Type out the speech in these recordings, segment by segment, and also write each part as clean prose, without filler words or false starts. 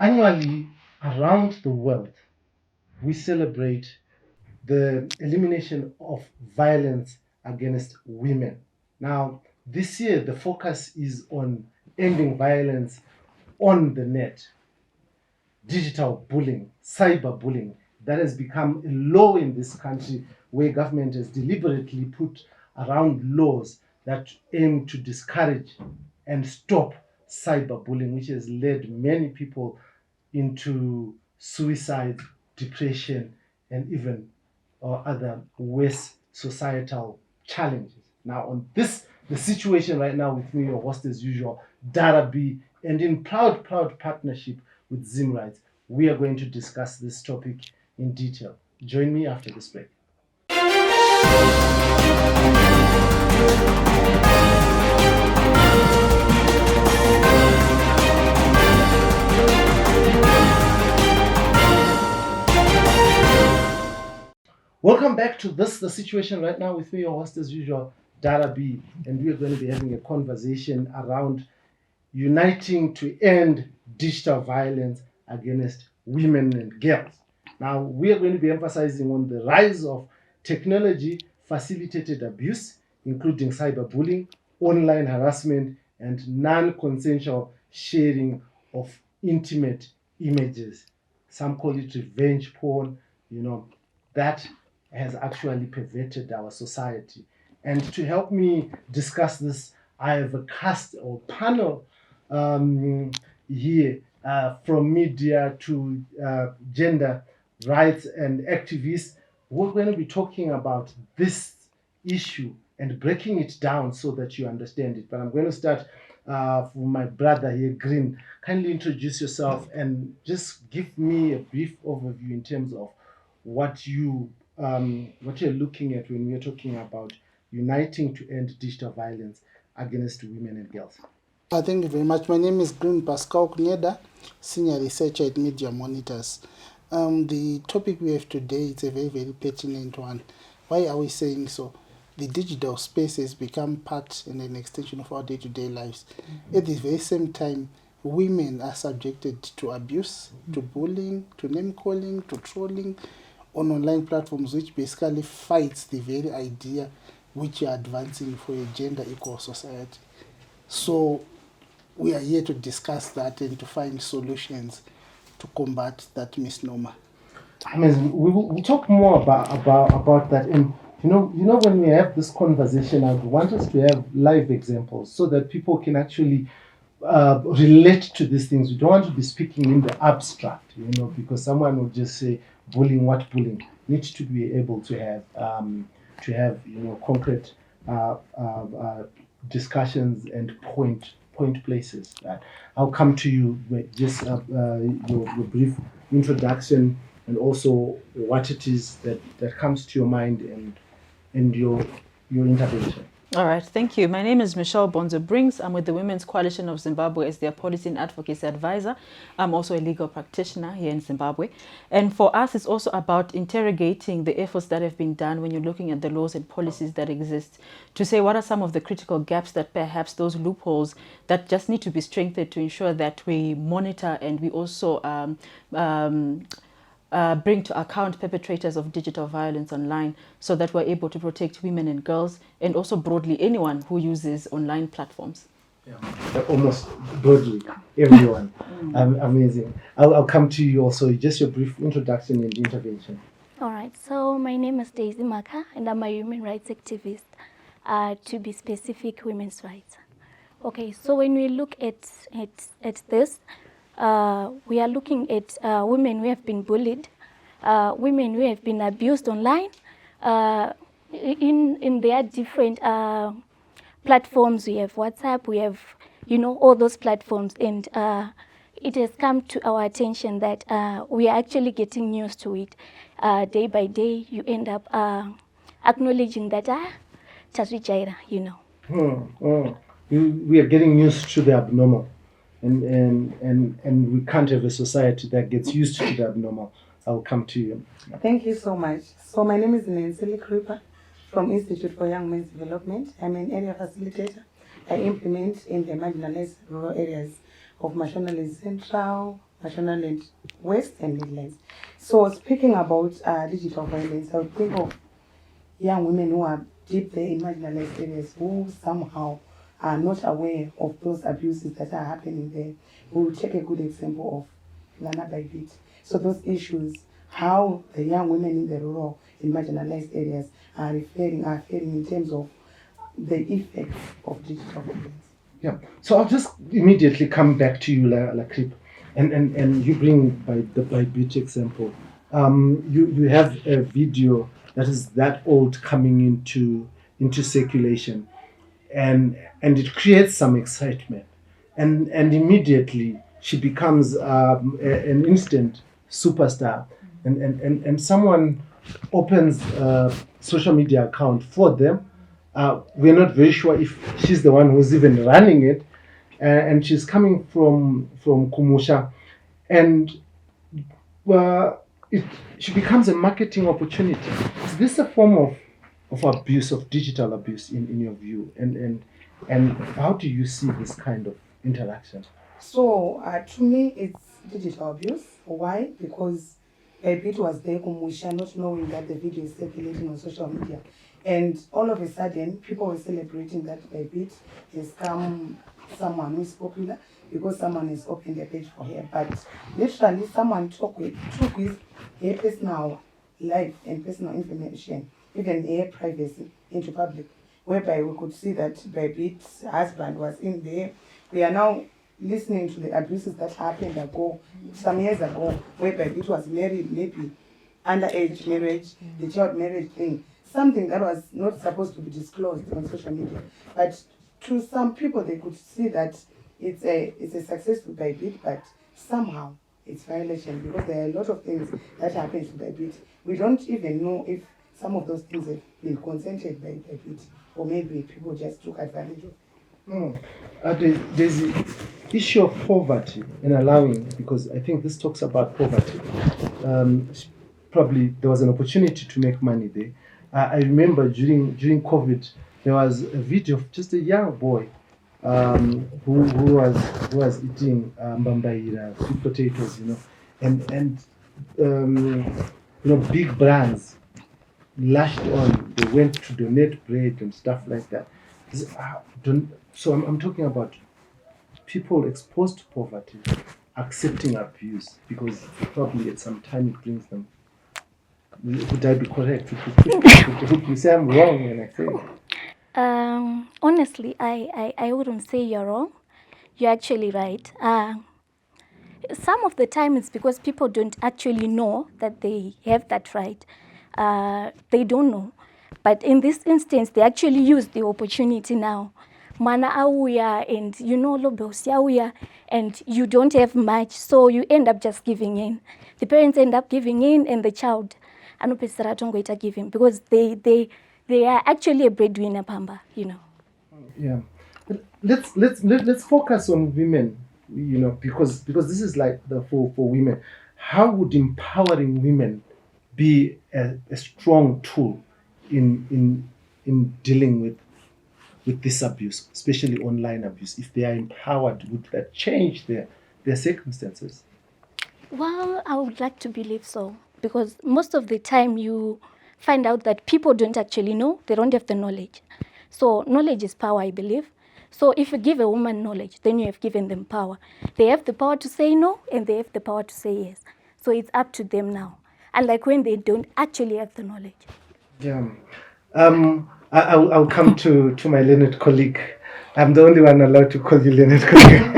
Annually, around the world, we celebrate the elimination of violence against women. Now, this year, the focus is on ending violence on the net, digital bullying, cyber bullying. That has become a law in this country where government has deliberately put around laws that aim to discourage and stop cyberbullying, which has led many people into suicide, depression, and even other worse societal challenges. Now, on this, the situation right now with me, your host as usual, Dara B, and in proud partnership with Zim Rights, we are going to discuss this topic in detail. Join me after this break. Welcome back to this, the situation right now with me, your host as usual, Dara B, and we are going to be having a conversation around uniting to end digital violence against women and girls. Now, we are going to be emphasizing on the rise of technology facilitated abuse, including cyberbullying, online harassment, and non-consensual sharing of intimate images. Some call it revenge porn, that has actually pervaded our society. And to help me discuss this, I have a cast or panel here from media to gender rights and activists. We're going to be talking about this issue and breaking it down so that you understand it. But I'm going to start for my brother here, Green. Kindly introduce yourself and just give me a brief overview in terms of what you're looking at when we're talking about uniting to end digital violence against women and girls. Thank you very much. My name is Green Pascal Kunyeda, Senior Researcher at Media Monitors. The topic we have today is a very, very pertinent one. Why are we saying so? The digital space has become part and an extension of our day-to-day lives. At the very same time, women are subjected to abuse, to bullying, to name-calling, to trolling on online platforms, which basically fights the very idea which you are advancing for a gender-equal society. So we are here to discuss that and to find solutions to combat that misnomer. Amazing. We'll talk more about that. And when we have this conversation, I want us to have live examples so that people can actually relate to these things. We don't want to be speaking in the abstract, because someone will just say bullying. What bullying? Need to be able to have concrete discussions and point places. I'll come to you with just your brief introduction and also what it is that comes to your mind and your intervention. All right, thank you. My name is Michelle Bonzo Brings. I'm with the Women's Coalition of Zimbabwe as their policy and advocacy advisor. I'm also a legal practitioner here in Zimbabwe. And for us, it's also about interrogating the efforts that have been done when you're looking at the laws and policies that exist to say what are some of the critical gaps that perhaps those loopholes that just need to be strengthened to ensure that we monitor and we also bring to account perpetrators of digital violence online so that we're able to protect women and girls and also broadly anyone who uses online platforms. Yeah, almost broadly, everyone. Amazing. I'll come to you also, just your brief introduction and intervention. All right, so my name is Daisy Maka and I'm a human rights activist, to be specific, women's rights. Okay, so when we look at this, we are looking at women who have been bullied, women who have been abused online, in their different platforms. We have WhatsApp, we have, all those platforms, and it has come to our attention that we are actually getting news to it. Day by day, you end up acknowledging that, Taswijaira, We are getting used to the abnormal. And we can't have a society that gets used to the abnormal. I'll come to you. Thank you so much. So my name is Nancy Kripa from Institute for Young Men's Development. I'm an area facilitator. I implement in the marginalized rural areas of Mashonaland Central, Mashonaland West and Midlands. So speaking about digital violence, I would think of young women who are deep there in marginalized areas who somehow are not aware of those abuses that are happening there. We'll take a good example of Lana Baibit. So those issues, how the young women in the rural in marginalized areas are faring in terms of the effects of digital violence. Yeah. So I'll just immediately come back to you, Lakrip, and you bring the Bybit example. You have a video that is that old coming into circulation, and it creates some excitement, and immediately she becomes an instant superstar, and someone opens a social media account for them. We're not very sure if she's the one who's even running it, and she's coming from Kumusha, and it she becomes a marketing opportunity. Is this a form of abuse, of digital abuse, in your view, and how do you see this kind of interaction? So to me, it's digital abuse. Why? Because a bit was there, Kumusha, not knowing that the video is circulating on social media. And all of a sudden, people were celebrating that a bit has come someone who is popular because someone has opened a page for her. But literally, someone took her personal life and personal information, even her privacy, into public, whereby we could see that Babit's husband was in there. We are now listening to the abuses that happened some years ago, whereby it was married, maybe underage marriage, the child marriage thing, something that was not supposed to be disclosed on social media. But to some people, they could see that it's a successful Bybit, but somehow it's violation because there are a lot of things that happen to Bybit. We don't even know if some of those things have been consented by Bybit, or maybe people just took advantage of it. There's the issue of poverty and allowing, because I think this talks about poverty. Probably there was an opportunity to make money there. I remember during COVID, there was a video of just a young boy who was eating mbambaira, sweet potatoes, and big brands lashed on. They went to donate bread and stuff like that. So I'm talking about people exposed to poverty accepting abuse because probably at some time it brings them. Would I be correct? Would you say I'm wrong when I say that? Honestly, I wouldn't say you're wrong. You're actually right. Some of the time it's because people don't actually know that they have that right. They don't know. But in this instance, they actually use the opportunity now. Mana auya and lobos auya and you don't have much, so you end up just giving in. The parents end up giving in, and the child anopesaratongoita giving because they are actually a breadwinner, Pamba. Yeah. Let's focus on women, because this is like for women. How would empowering women be a strong tool in dealing with this abuse, especially online abuse? If they are empowered, would that change their circumstances? Well, I would like to believe so, because most of the time you find out that people don't actually know, they don't have the knowledge. So knowledge is power, I believe. So if you give a woman knowledge, then you have given them power. They have the power to say no, and they have the power to say yes. So it's up to them now. Unlike when they don't actually have the knowledge. Yeah. I'll come to my learned colleague. I'm the only one allowed to call you learned colleague.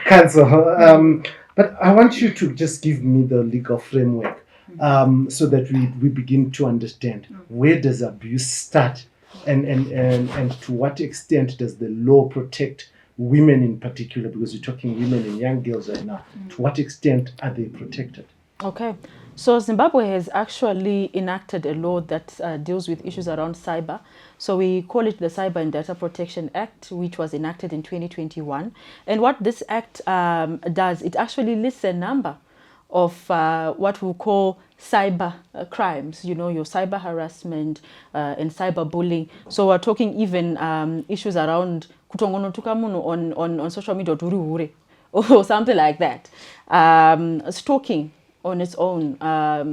Cancel. But I want you to just give me the legal framework so that we begin to understand where does abuse start and to what extent does the law protect women in particular, because you're talking women and young girls right now. To what extent are they protected? Okay, so Zimbabwe has actually enacted a law that deals with issues around cyber. So we call it the Cyber and Data Protection Act, which was enacted in 2021. And what this act does, it actually lists a number of what we call cyber crimes, your cyber harassment and cyber bullying. So we're talking even issues around kutongonotuka munhu on social media or something like that. Stalking on its own,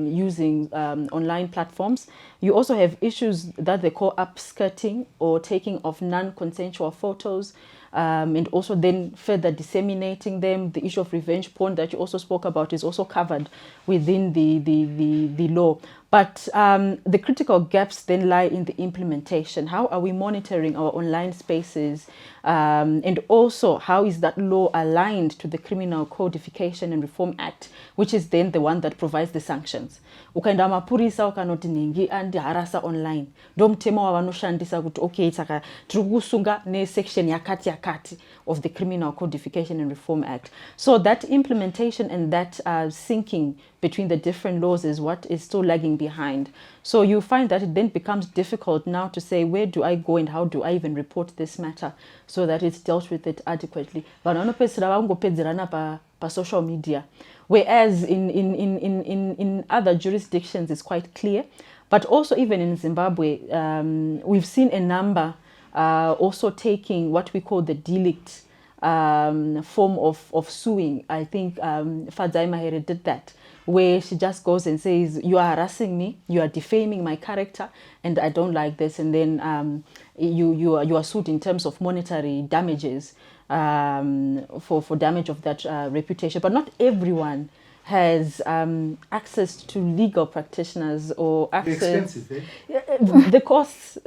using online platforms. You also have issues that they call upskirting or taking of non-consensual photos, and also then further disseminating them. The issue of revenge porn that you also spoke about is also covered within the law. But the critical gaps then lie in the implementation. How are we monitoring our online spaces? And also, how is that law aligned to the Criminal Codification and Reform Act, which is then the one that provides the sanctions? Ukaenda mapurisa ukanoti ningi andiharasa online. Ndo mtemo wavanoshandisa kuti okay, saka tiri kusunga nesection yakati yakati of the Criminal Codification and Reform Act. So that implementation and that syncing between the different laws is what is still lagging behind. So you find that it then becomes difficult now to say, where do I go and how do I even report this matter so that it's dealt with it adequately? Pa social media. Whereas in other jurisdictions it's quite clear. But also even in Zimbabwe, we've seen a number also taking what we call the delict form of suing. I think Fadzai Mahere did that, where she just goes and says, you are harassing me, you are defaming my character, and I don't like this. And then you are sued in terms of monetary damages for damage of that reputation. But not everyone has access to legal practitioners or access. They're expensive, eh? The costs,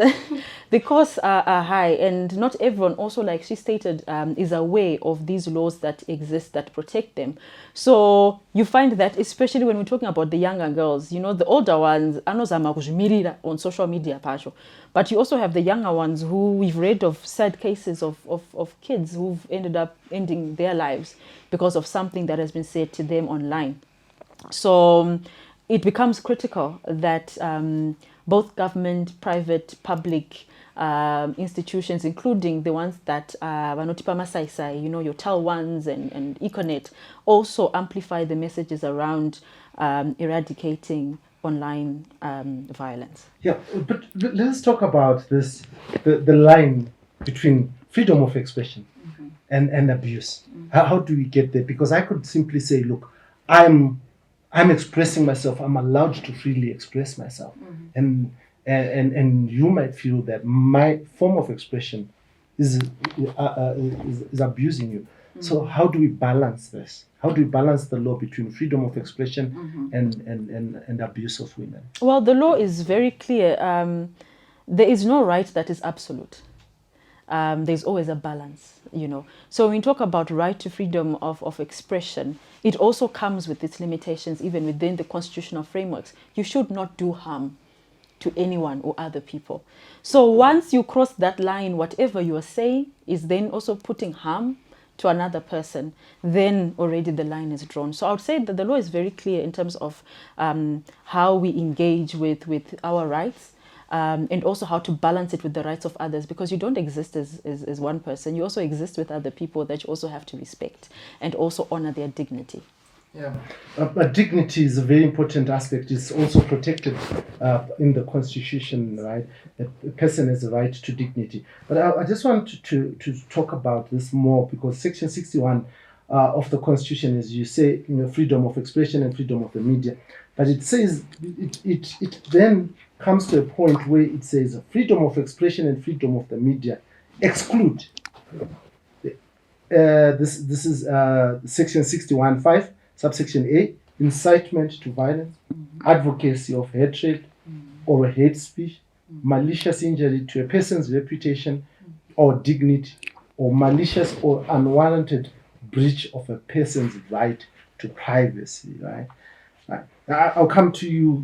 the costs are high, and not everyone also, like she stated, is aware of these laws that exist that protect them. So you find that, especially when we're talking about the younger girls, you know, the older ones, anozama kuzvimirira on social media pacho, but you also have the younger ones who we've read of sad cases of kids who've ended up ending their lives because of something that has been said to them online. So it becomes critical that both government, private, public institutions, including the ones that Vanotipa Masaisai, you know, your TAL ones and Econet, also amplify the messages around eradicating online violence. Yeah, but let's talk about this, the line between freedom of expression and abuse. How do we get there? Because I could simply say, look, I'm expressing myself. I'm allowed to freely express myself, and you might feel that my form of expression is abusing you. So how do we balance this? How do we balance the law between freedom of expression and abuse of women? Well, the law is very clear. There is no right that is absolute. There's always a balance, you know. So when we talk about right to freedom of expression, it also comes with its limitations, even within the constitutional frameworks. You should not do harm to anyone or other people. So once you cross that line, whatever you are saying is then also putting harm to another person, then already the line is drawn. So I would say that the law is very clear in terms of how we engage with our rights, and also how to balance it with the rights of others, because you don't exist as one person. You also exist with other people that you also have to respect and also honor their dignity. Yeah, but dignity is a very important aspect. It's also protected in the Constitution, right? A person has a right to dignity. But I just want to talk about this more, because Section 61 of the Constitution, as you say, you know, freedom of expression and freedom of the media. But it says it then comes to a point where it says freedom of expression and freedom of the media exclude. This is Section 61(5). Subsection A, incitement to violence, advocacy of hatred or hate speech, malicious injury to a person's reputation or dignity, or malicious or unwarranted breach of a person's right to privacy, right? I'll come to you,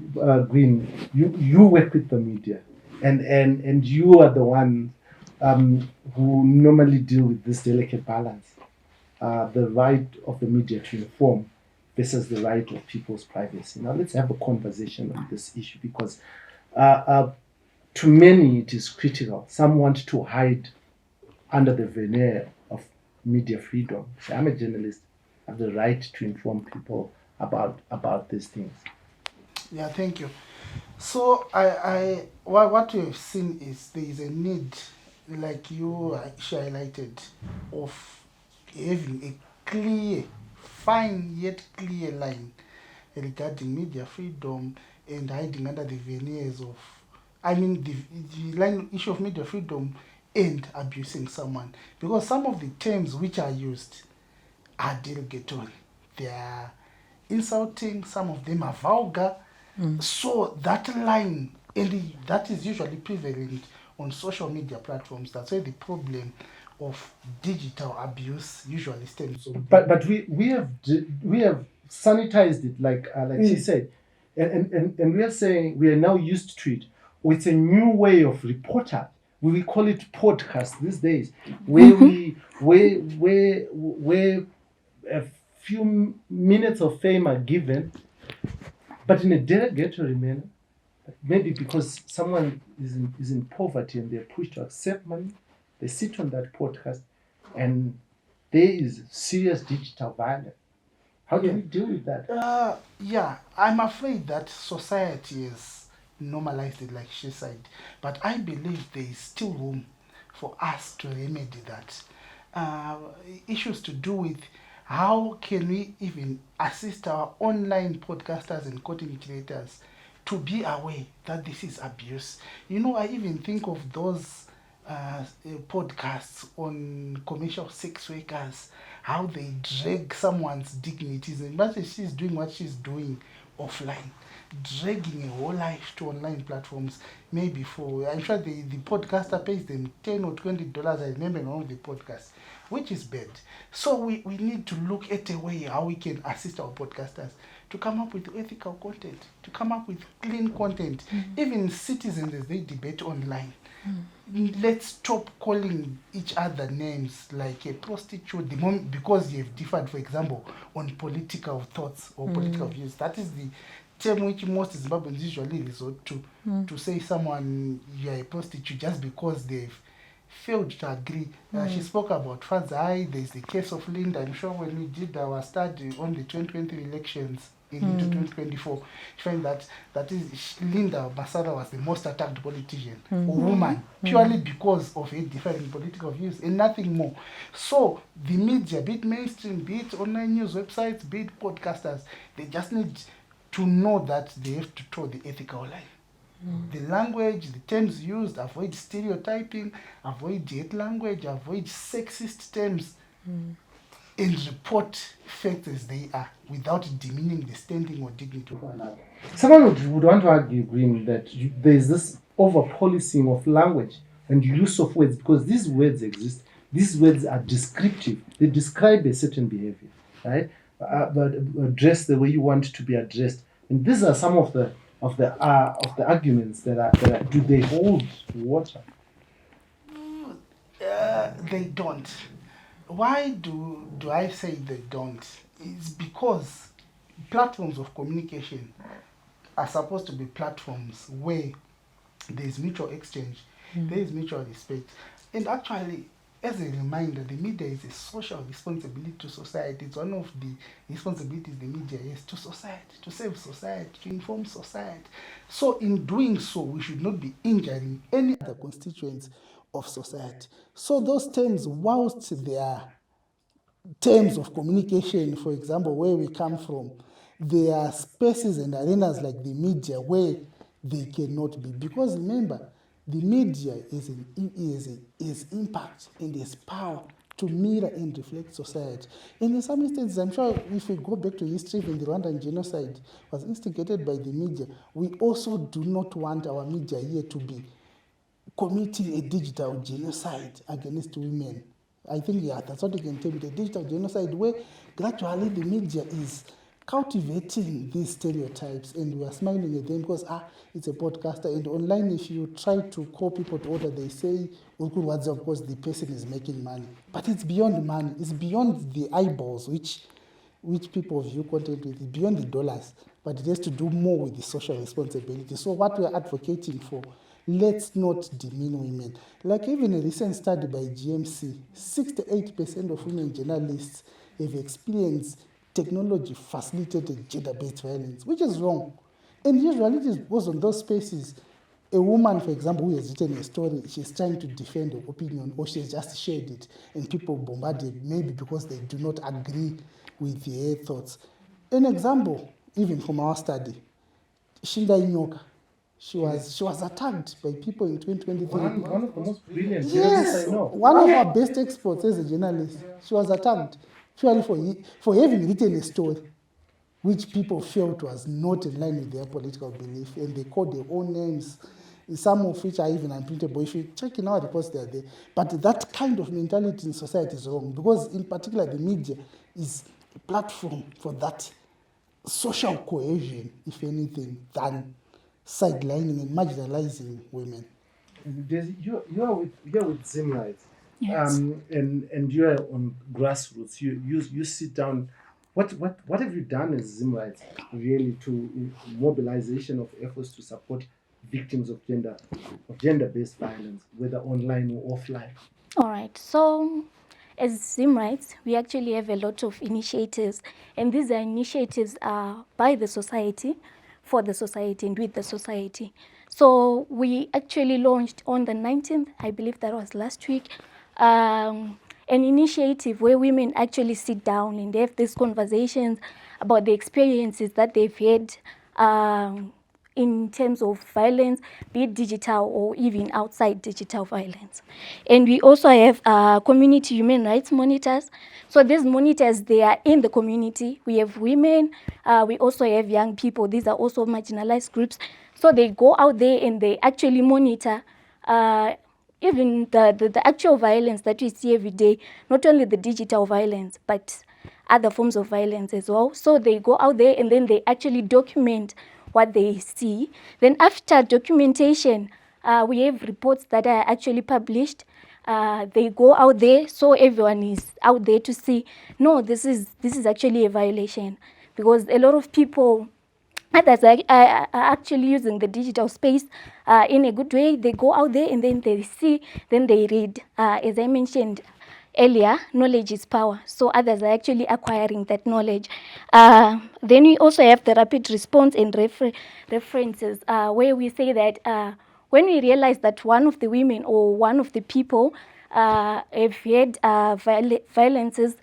Green. You work with the media, and you are the one who normally deal with this delicate balance, the right of the media to inform versus the right of people's privacy. Now let's have a conversation on this issue, because to many it is critical. Some want to hide under the veneer of media freedom. So I'm a journalist, I have the right to inform people about these things. Yeah, thank you. So what we have seen is there is a need, like you highlighted, of having a clear, fine yet clear line regarding media freedom and hiding under the veneers of, the line issue of media freedom and abusing someone. Because some of the terms which are used are derogatory. They are insulting, some of them are vulgar. So that line, and that is usually prevalent on social media platforms. That's where the problem of digital abuse usually stems from. But we have sanitized it like she said, and we are saying we are now used to it. It's a new way of reporter. We will call it podcast these days, where where a few minutes of fame are given, but in a derogatory manner. Maybe because someone is in poverty and they're pushed to accept money, they sit on that podcast, and there is serious digital violence. How do we deal with that? Yeah, I'm afraid that society has normalized it, like she said, but I believe there is still room for us to remedy that. Uh, Issues to do with how can we even assist our online podcasters and content creators to be aware that this is abuse. You know, I even think of those podcasts on commercial sex workers, how they drag someone's dignities, and imagine she's doing what she's doing offline, dragging a whole life to online platforms. Maybe for, I'm sure the podcaster pays them $10 or $20. I remember in one of the podcasts, which is bad. So we need to look at a way how we can assist our podcasters to come up with ethical content, to come up with clean content. Even citizens, as they debate online, let's stop calling each other names like a prostitute the moment because you've differed, for example, on political thoughts or political views. That is the term which most Zimbabweans usually resort to say someone you're a prostitute just because they've failed to agree. She spoke about Fazai. There's the case of Linda. I'm sure when we did our study on the 2020 elections into 2024, you find that is Linda Masarira was the most attacked politician or woman purely because of her differing political views and nothing more. So the media, be it mainstream, be it online news websites, be it podcasters, they just need to know that they have to toe the ethical line. The language, the terms used, avoid stereotyping, avoid hate language, avoid sexist terms, and report facts as they are without demeaning the standing or dignity of another. Someone would want to argue, Green, that there's this over policing of language and use of words because these words exist. These words are descriptive. They describe a certain behavior, right? But addressed the way you want to be addressed. And these are some of the arguments that are do they hold water? They don't. Why do I say they don't? It's because platforms of communication are supposed to be platforms where there is mutual exchange, there is mutual respect. And actually, as a reminder, the media is a social responsibility to society. It's one of the responsibilities the media has to society, to save society, to inform society. So in doing so, we should not be injuring any other constituents of society. So those terms, whilst they are terms of communication, for example, where we come from, there are spaces and arenas like the media where they cannot be. Because remember, the media is impact and is power to mirror and reflect society. And in some instances, I'm sure if we go back to history, when the Rwandan genocide was instigated by the media, we also do not want our media here to be committing a digital genocide against women. I think, that's what we can term it, a digital genocide where gradually the media is cultivating these stereotypes and we are smiling at them because it's a podcaster, and online if you try to call people to order, they say of course the person is making money. But it's beyond money, it's beyond the eyeballs which people view content with, it's beyond the dollars, but it has to do more with the social responsibility. So what we're advocating for, let's not demean women. Like even a recent study by GMC, 68% of women journalists have experienced technology-facilitated gender-based violence, which is wrong. And usually it was on those spaces A woman, for example, who has written a story, she's trying to defend her opinion, or she's just shared it, and people bombard it, maybe because they do not agree with her thoughts. An example, even from our study, Shinda Inyoka, she was attacked by people in 2023. One of the most brilliant Yes, journalists I know. one of our best experts as a journalist. She was attacked purely for having written a story which people felt was not in line with their political belief, and they called their own names, some of which are even unprintable. If you check in our reports, they are there. But that kind of mentality in society is wrong, because in particular the media is a platform for that social cohesion, if anything, than sidelining and marginalizing women. You're with Zimright, Yes. and you're on grassroots. You sit down. What have you done as Zimright really to mobilization of efforts to support victims of gender-based violence, whether online or offline? All right. So, as Zimrights, we actually have a lot of initiatives, and these are initiatives by the society, for the society, and with the society. So, we actually launched on the 19th, I believe that was last week, an initiative where women actually sit down and have these conversations about the experiences that they've had. In terms of violence, be it digital or even outside digital violence. And we also have community human rights monitors. So these monitors, they are in the community. We have women, we also have young people. These are also marginalized groups. So they go out there and they actually monitor even the actual violence that we see every day, not only the digital violence, but other forms of violence as well. So they go out there and then they actually document what they see. Then after documentation, we have reports that are actually published. They go out there, so everyone is out there to see, no, this is actually a violation. Because a lot of people, others are actually using the digital space in a good way. They go out there and then they see, then they read. As I mentioned earlier, knowledge is power. So others are actually acquiring that knowledge. Then we also have the rapid response and references, where we say that when we realize that one of the women or one of the people have had violences,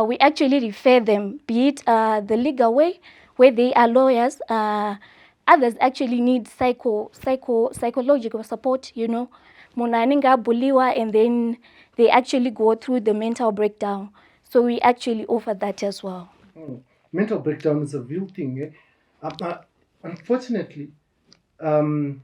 we actually refer them, be it the legal way, where they are lawyers. Others actually need psychological support, you know. Munaninga buliwa, and then they actually go through the mental breakdown. So we actually offer that as well. Mental breakdown is a real thing. Unfortunately, um,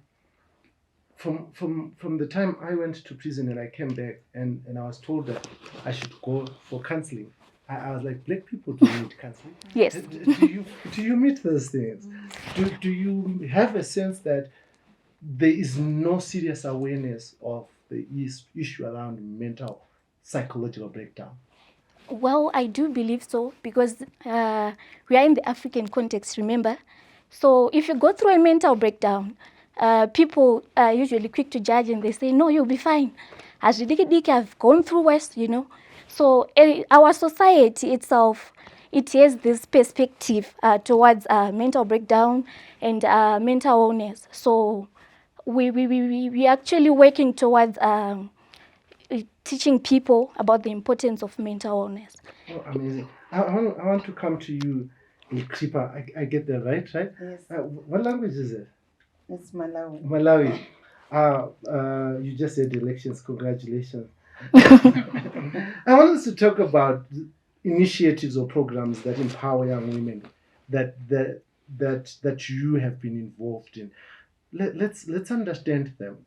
from the time I went to prison and I came back and I was told that I should go for counseling, I was like, black people don't need counseling. Yes. Do you meet those things? Do you have a sense that there is no serious awareness of the issue around mental psychological breakdown? Well, I do believe so, because we are in the African context, remember? So if you go through a mental breakdown, people are usually quick to judge and they say, no, you'll be fine. As Ridiki have gone through West, you know. So our society itself, it has this perspective towards mental breakdown and mental illness. So we actually working towards teaching people about the importance of mental illness. Oh, amazing. I want to come to you, Kripa. I get that right? Yes, What language is it? it's Malawi. Malawi. You just said elections. Congratulations. I want us to talk about initiatives or programs that empower young women that you have been involved in. Let's understand them,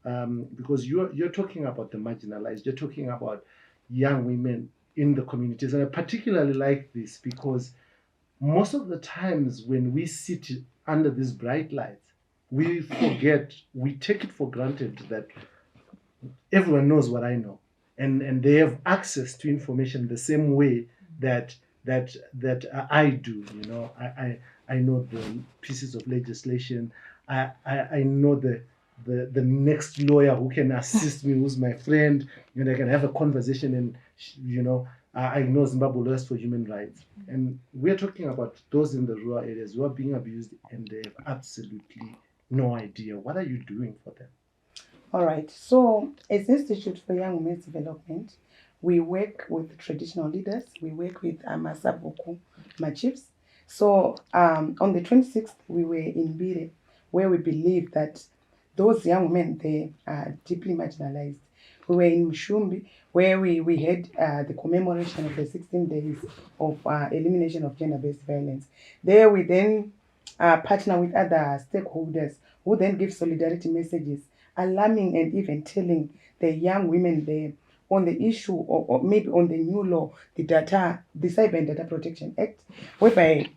because you're talking about the marginalized. You're talking about young women in the communities, and I particularly like this because most of the times when we sit under these bright lights, we take it for granted that everyone knows what I know, and they have access to information the same way that I do. You know, I know the pieces of legislation. I know the next lawyer who can assist me, who's my friend, and I can have a conversation. And you know, I know Zimbabwe Lawyers for Human Rights, and we're talking about those in the rural areas who are being abused, and they have absolutely no idea. What are you doing for them? All right. So, as Institute for Young Women's Development, we work with traditional leaders. We work with Amasabuku, my chiefs. So, on the 26th, we were in Bire, where we believe that those young women, they are deeply marginalized. We were in Mshumbi, where we had the commemoration of the 16 days of elimination of gender-based violence. There we then partner with other stakeholders who then give solidarity messages, alarming and even telling the young women there on the issue or maybe on the new law, the Cyber and Data Protection Act, whereby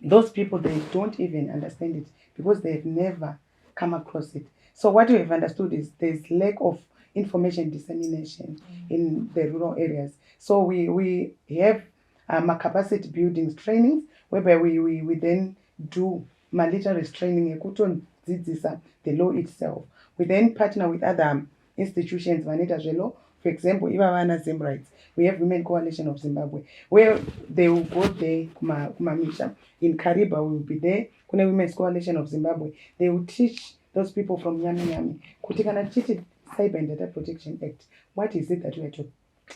those people, they don't even understand it because they've never come across it. So what we have understood is there's lack of information dissemination in the rural areas. So we have capacity building trainings whereby we then do literacy training the law itself. We then partner with other institutions vanoita zvelaw. For example, ivavana Zim Rights, we have Women Coalition of Zimbabwe, where they will go there kumamisha. In Kariba, we will be there. Kuna Women's Coalition of Zimbabwe, they will teach those people from Nyami Nyami kuti kana tichiti Cyber and Data Protection Act, what is it that we are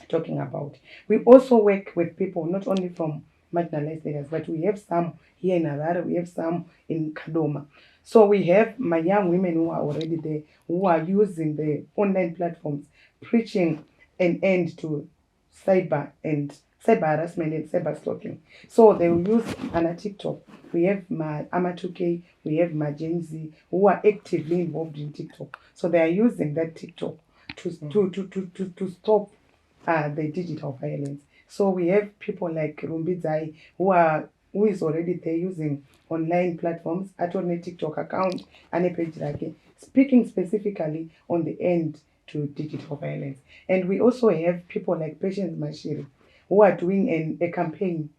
talking about. We also work with people not only from marginalized areas, but we have some here in Harare, we have some in Kadoma. So we have my young women who are already there, who are using the online platforms, preaching an end to cyber harassment and cyber stalking. So they will use an TikTok. We have my Ama2K, we have my Gen Z who are actively involved in TikTok. So they are using that TikTok to stop the digital violence. So we have people like Rumbidzai who is already there using online platforms, at on a TikTok account and a page like speaking specifically on the end to digital violence. And we also have people like Patience Mashiri who are doing a campaign.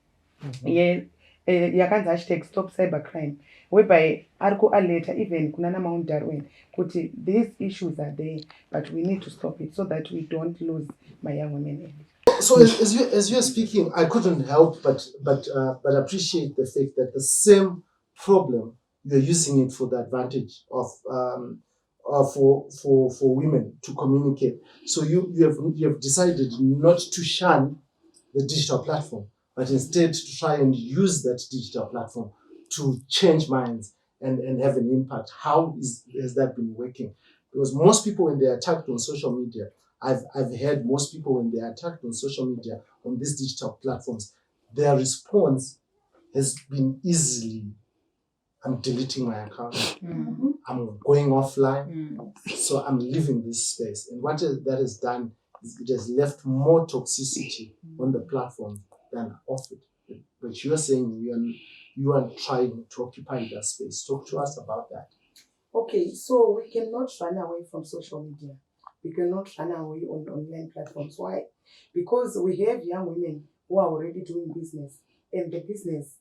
Yeah, yakanzi hashtag stop cybercrime, whereby ariko aleta even kunana Mount Darwin kuti these issues are there, but we need to stop it so that we don't lose my young women. So as you're speaking, I couldn't help but appreciate the fact that the same problem, you're using it for the advantage of for women to communicate. So you have decided not to shun the digital platform, but instead to try and use that digital platform to change minds and have an impact. How has that been working? Because most people, when they're attacked on social media, I've heard most people when they're attacked on social media, on these digital platforms, their response has been easily, I'm deleting my account, I'm going offline, so I'm leaving this space. And what that has done is it has left more toxicity on the platform than off it. But you're saying you are trying to occupy that space. Talk to us about that. Okay, so we cannot run away from social media. We cannot run away on online platforms. Why? Because we have young women who are already doing business, and the business,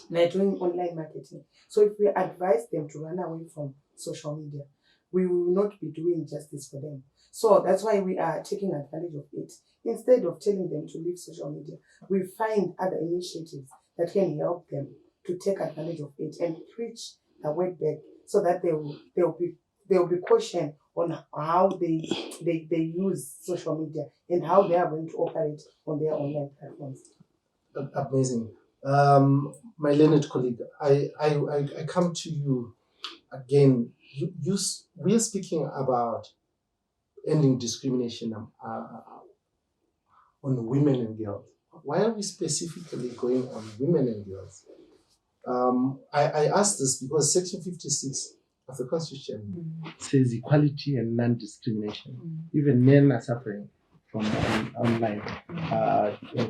they're doing online marketing. So if we advise them to run away from social media, we will not be doing justice for them. So that's why we are taking advantage of it. Instead of telling them to leave social media, we find other initiatives that can help them to take advantage of it and preach the word back, so that they will be cautioned on how they use social media and how they are going to operate on their online platforms. Amazing. My learned colleague, I come to you again. We are speaking about ending discrimination on women and girls. Why are we specifically going on women and girls? I ask this because Section 56 of the Constitution says equality and non-discrimination. Even men are suffering from online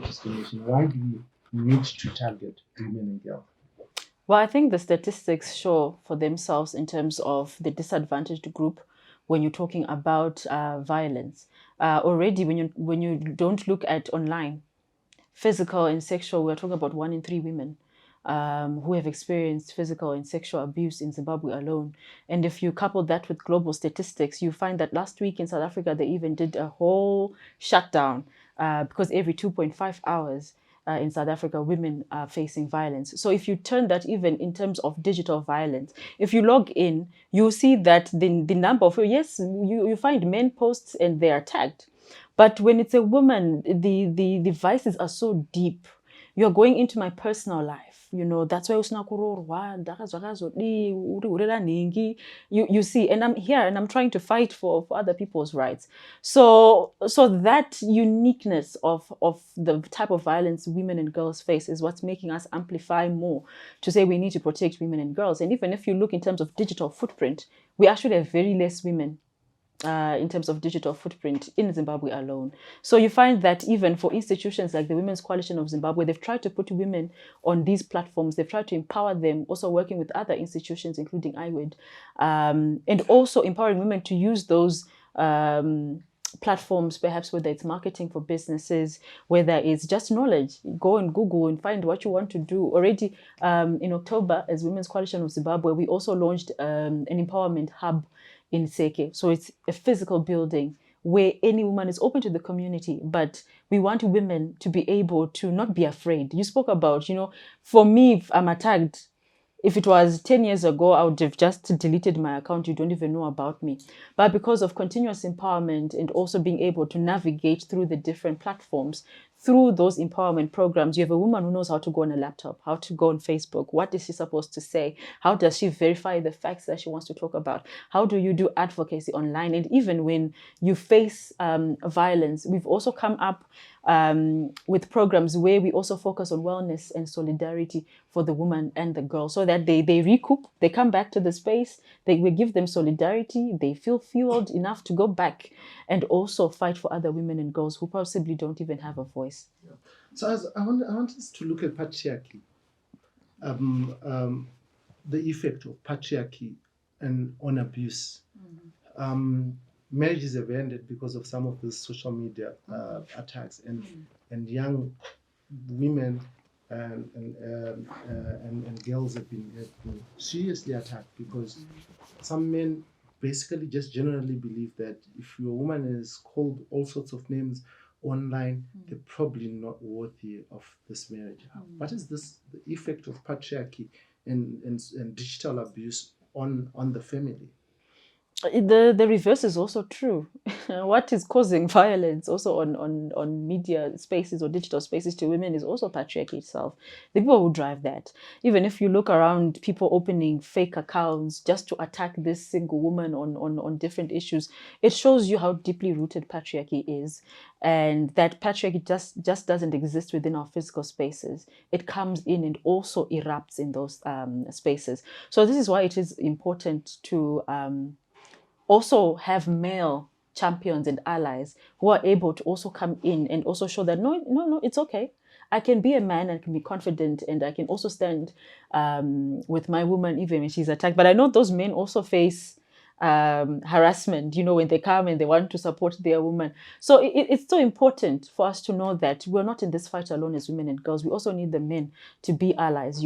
discrimination. Why do we need to target women and girls? Well, I think the statistics show for themselves in terms of the disadvantaged group when you're talking about violence. Already, when you don't look at online, physical and sexual, we're talking about 1 in 3 women who have experienced physical and sexual abuse in Zimbabwe alone. And if you couple that with global statistics, you find that last week in South Africa, they even did a whole shutdown because every 2.5 hours, in South Africa, women are facing violence. So if you turn that even in terms of digital violence, if you log in, you see that the number of, yes, you find men posts and they are tagged. But when it's a woman, the vices are so deep. You're going into my personal life. That's why usina kurorwa, ndakazvakazodi, urihurira nhingi. You see, and I'm here and I'm trying to fight for other people's rights. So that uniqueness of the type of violence women and girls face is what's making us amplify more to say we need to protect women and girls. And even if you look in terms of digital footprint, we actually have very less women in terms of digital footprint in Zimbabwe alone. So you find that even for institutions like the Women's Coalition of Zimbabwe, they've tried to put women on these platforms. They've tried to empower them, also working with other institutions, including IWID, and also empowering women to use those platforms, perhaps whether it's marketing for businesses, whether it's just knowledge. Go on Google and find what you want to do. Already in October, as Women's Coalition of Zimbabwe, we also launched an empowerment hub in Seke. So it's a physical building where any woman is open to the community, but we want women to be able to not be afraid. You spoke about, for me, if I'm attacked, if it was 10 years ago, I would have just deleted my account. You don't even know about me. But because of continuous empowerment and also being able to navigate through the different platforms, through those empowerment programs, you have a woman who knows how to go on a laptop, how to go on Facebook. What is she supposed to say? How does she verify the facts that she wants to talk about? How do you do advocacy online? And even when you face violence, we've also come up with programs where we also focus on wellness and solidarity for the woman and the girl, so that they recoup, they come back to the space, we give them solidarity, they feel fueled enough to go back and also fight for other women and girls who possibly don't even have a voice. Yeah. So I want us to look at patriarchy, the effect of patriarchy and on abuse. Marriages have ended because of some of these social media attacks, and young women and girls have been seriously attacked because some men basically just generally believe that if your woman is called all sorts of names online, they're probably not worthy of this marriage. What is the effect of patriarchy and digital abuse on the family? The reverse is also true. What is causing violence also on media spaces or digital spaces to women is also patriarchy itself. The people who drive that. Even if you look around, people opening fake accounts just to attack this single woman on different issues, it shows you how deeply rooted patriarchy is, and that patriarchy just doesn't exist within our physical spaces. It comes in and also erupts in those spaces. So this is why it is important to also have male champions and allies who are able to also come in and also show that no, it's okay. I can be a man and can be confident, and I can also stand with my woman even when she's attacked. But I know those men also face harassment, when they come and they want to support their woman. So it's so important for us to know that we're not in this fight alone as women and girls. We also need the men to be allies,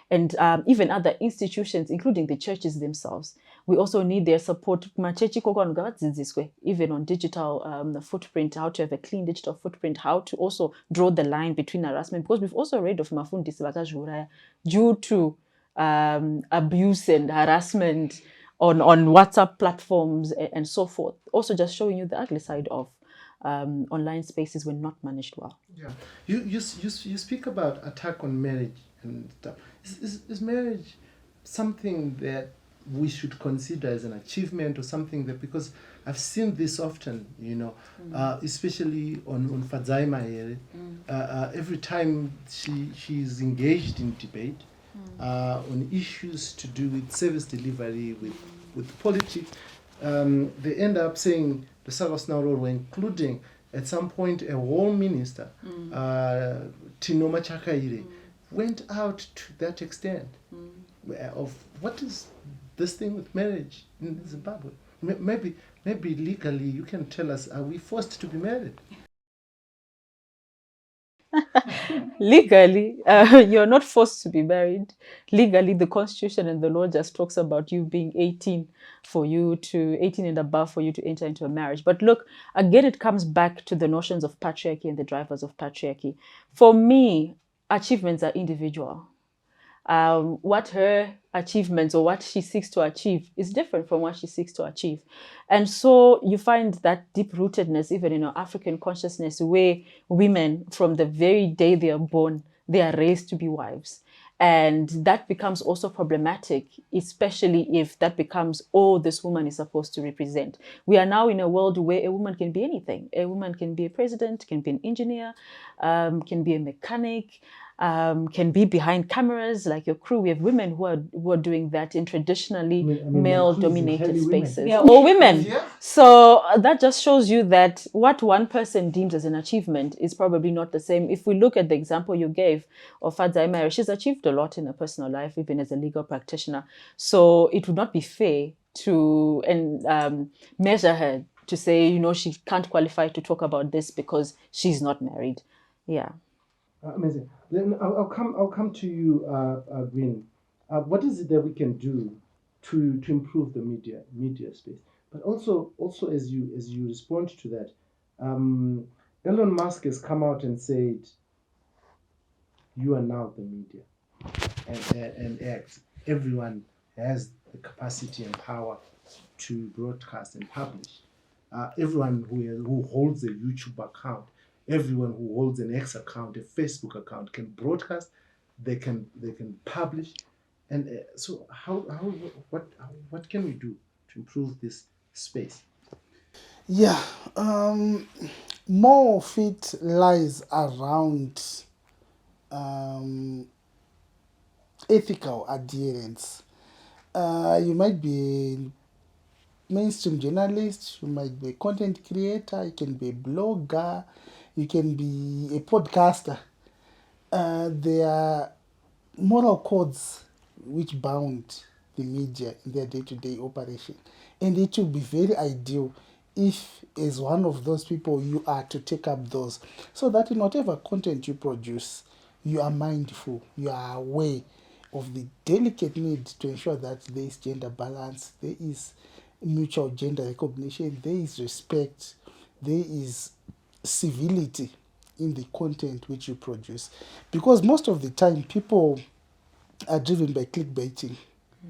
and even other institutions, including the churches themselves. We also need their support. Even on digital footprint, how to have a clean digital footprint, how to also draw the line between harassment, because we've also read of mafundisi vakazviuraya due to abuse and harassment on WhatsApp platforms and so forth. Also just showing you the ugly side of online spaces when not managed well. Yeah, you speak about attack on marriage and stuff. Is marriage something that we should consider as an achievement or something that, because I've seen this often, especially on Fadzaima here, every time she's engaged in debate on issues to do with service delivery, with politics, they end up saying the Sagos Nauroro, including at some point a war minister, Tinoma Chakaire, went out to that extent of what is this thing with marriage in Zimbabwe. Maybe legally you can tell us, are we forced to be married? Legally, you're not forced to be married. Legally, the constitution and the law just talks about you being 18 for you to 18 and above for you to enter into a marriage. But look, again, it comes back to the notions of patriarchy and the drivers of patriarchy. For me, achievements are individual. What her achievements or what she seeks to achieve is different from what she seeks to achieve. And so you find that deep rootedness even in our African consciousness, where women, from the very day they are born, they are raised to be wives. And that becomes also problematic, especially if that becomes all this woman is supposed to represent. We are now in a world where a woman can be anything. A woman can be a president, can be an engineer, can be a mechanic, can be behind cameras like your crew. We have women who are doing that in traditionally male-dominated spaces. They are all women. Yeah. So that just shows you that what one person deems as an achievement is probably not the same. If we look at the example you gave of Fadzai, she's achieved a lot in her personal life, even as a legal practitioner. So it would not be fair to measure her to say, she can't qualify to talk about this because she's not married. Yeah. Amazing. Then I'll come to you, Green. What is it that we can do to improve the media space? But also as you respond to that, Elon Musk has come out and said, "You are now the media," and everyone has the capacity and power to broadcast and publish. Everyone who holds a YouTube account, everyone who holds an X account, a Facebook account can broadcast. They can publish, and so what can we do to improve this space? Yeah, more of it lies around ethical adherence. You might be a mainstream journalist, you might be a content creator, you can be a blogger, you can be a podcaster. There are moral codes which bound the media in their day-to-day operation. And it will be very ideal if, as one of those people, you are to take up those, so that in whatever content you produce, you are mindful, you are aware of the delicate need to ensure that there is gender balance, there is mutual gender recognition, there is respect, there is civility in the content which you produce. Because most of the time, people are driven by clickbaiting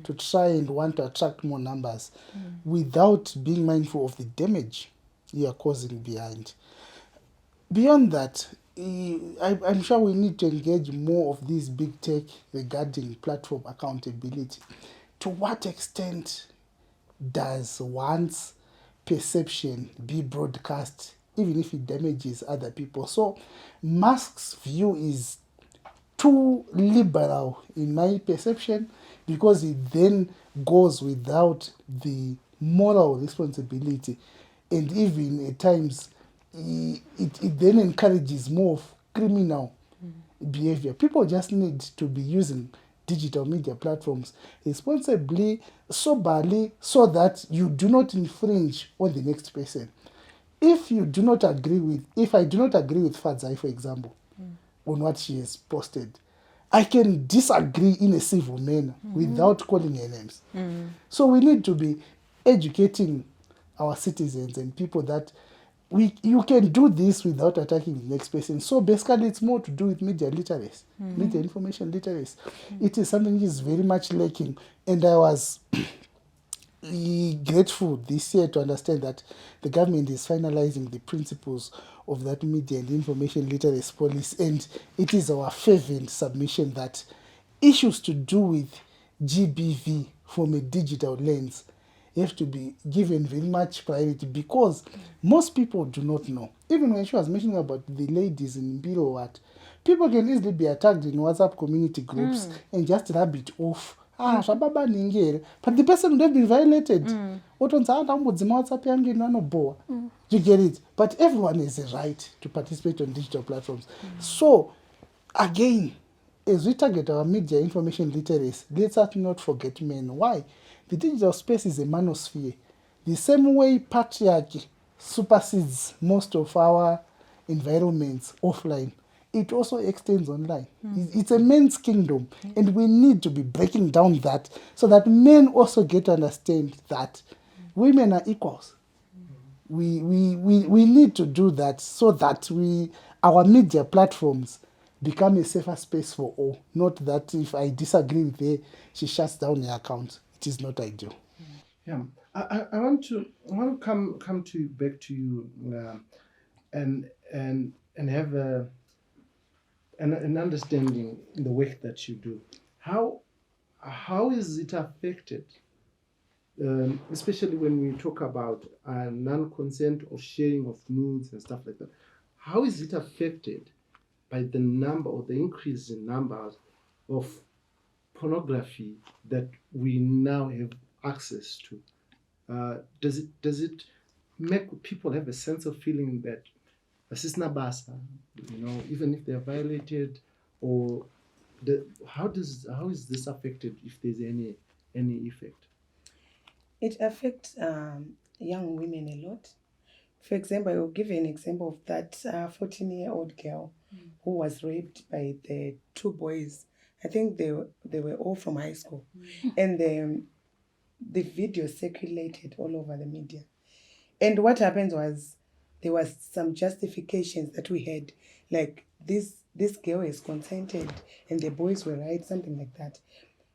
to try and want to attract more numbers without being mindful of the damage you are causing behind. Beyond that, I'm sure we need to engage more of these big tech regarding platform accountability. To what extent does one's perception be broadcast, even if it damages other people? So Musk's view is too liberal in my perception, because it then goes without the moral responsibility, and even at times it then encourages more of criminal behavior. People just need to be using digital media platforms responsibly, soberly, so that you do not infringe on the next person. If I do not agree with Fadzai, for example, on what she has posted, I can disagree in a civil manner without calling her names. So we need to be educating our citizens and people that you can do this without attacking the next person. So basically, it's more to do with media literacy, media information literacy. It is something that is very much lacking, and I was grateful this year to understand that the government is finalizing the principles of that media and information literacy policy, and it is our fervent submission that issues to do with GBV from a digital lens have to be given very much priority, because most people do not know. Even when she was mentioning about the ladies in Mbilo, what people can easily be attacked in WhatsApp community groups and just rub it off. But the person would have been violated. You get it? But everyone has a right to participate on digital platforms. So, again, as we target our media information literacy, let's not forget men. Why? The digital space is a manosphere. The same way patriarchy supersedes most of our environments offline, it also extends online. It's a men's kingdom, and we need to be breaking down that so that men also get to understand that women are equals. We need to do that so that our media platforms become a safer space for all. Not that if I disagree with her, she shuts down her account. It is not ideal. Yeah, I want to come to back to you, and have an understanding in the work that you do. How is it affected, especially when we talk about non-consent of sharing of nudes and stuff like that? How is it affected by the number or the increase in numbers of pornography that we now have access to? Does it make people have a sense of feeling that asisna basa, even if they're violated, or how is this affected, if there's any effect? It affects young women a lot. For example, I will give you an example of that 14-year-old girl who was raped by the two boys. I think they were all from high school. And the video circulated all over the media. And what happened was there was some justifications that we had, like this girl is consented and the boys were right, something like that.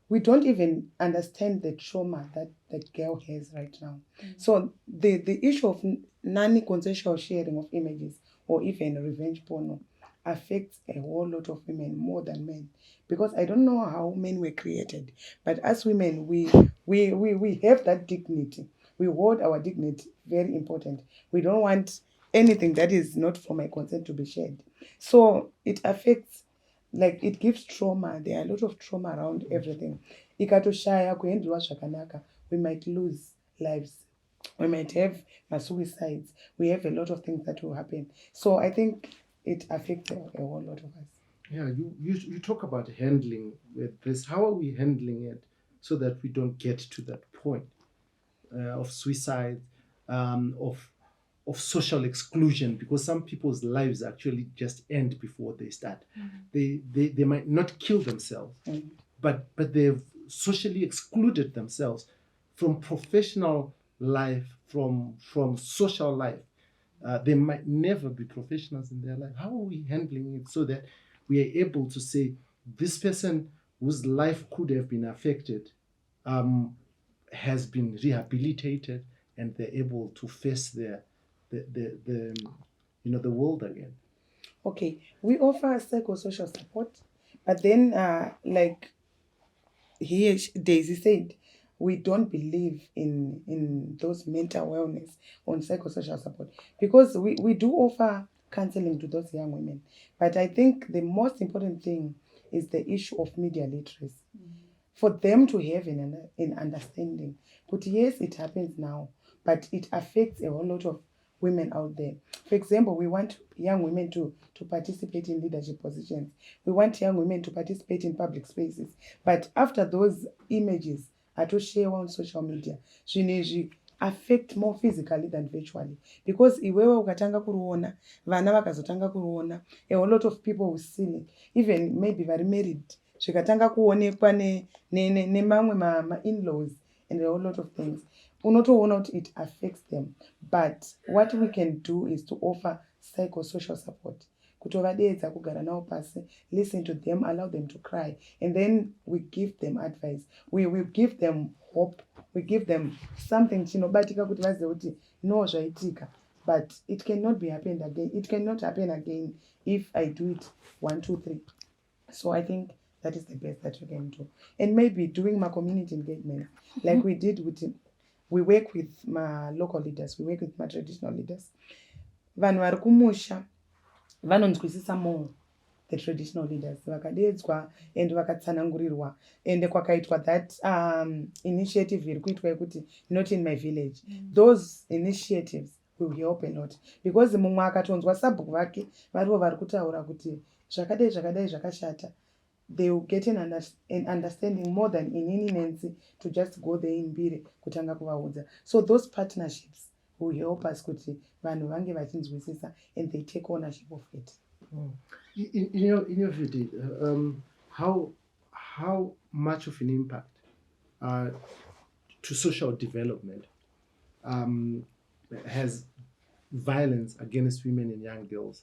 We don't even understand the trauma that the girl has right now. So the issue of non-consensual sharing of images or even revenge porno affects a whole lot of women more than men, because I don't know how men were created, but as women we have that dignity. We hold our dignity very important. We don't want anything that is not for my consent to be shared. So it affects, like it gives trauma. There are a lot of trauma around everything. Ikatoshaya kuendelwa zvakanaka, we might lose lives. We might have suicides. We have a lot of things that will happen. So I think it affects a whole lot of us. Yeah, you talk about handling with this. How are we handling it so that we don't get to that point of suicide, of social exclusion? Because some people's lives actually just end before they start. They might not kill themselves, but they've socially excluded themselves from professional life, from social life. They might never be professionals in their life. How are we handling it so that we are able to say this person whose life could have been affected has been rehabilitated, and they're able to face the world again? Okay, we offer psychosocial support, but then like Daisy said, we don't believe in those mental wellness on psychosocial support, because we do offer counseling to those young women. But I think the most important thing is the issue of media literacy. For them to have an understanding. But yes, it happens now, but it affects a whole lot of women out there. For example, we want young women to participate in leadership positions. We want young women to participate in public spaces. But after those images are to share on social media, zvinezvi affect more physically than virtually. Because iwewe ukatanga kuruona, vana vakazotanga kuruona, a whole lot of people will see it, even maybe very married, zvikatanga kuonekwa nemamwe ma-in-laws and a whole lot of things, unotoona kuti it affects them. But what we can do is to offer psychosocial support, kutovadeedza, kugara navo pasi, listen to them, allow them to cry, and then we give them advice. We give them hope. We give them something chinobatika kuti vazive kuti no zvaitika, but it cannot be happened again. It cannot happen again if I do it 1, 2, 3. So I think that is the best that we can do. And maybe doing my community engagement, like we did we work with my local leaders, we work with my traditional leaders. Vanhu vari kumusha vanonzwisisa more the traditional leaders, vakadeedzwa and vakatsanangurirwa, and kwakaitwa that initiative iri kuitwa yekuti not in my village. Those initiatives will help a lot, because mumwe akatonzwa sabhuku vake varivo vari kutaura kuti zvakadai zvakadai zvakashata, they will get an understanding more than inini nensi to just go there in mbiri kutanga kuvaudza. So those partnerships will help us kuti vanhu vange vachinzwisisa and they take ownership of it. in your view, Dave, how much of an impact uh, to social development has violence against women and young girls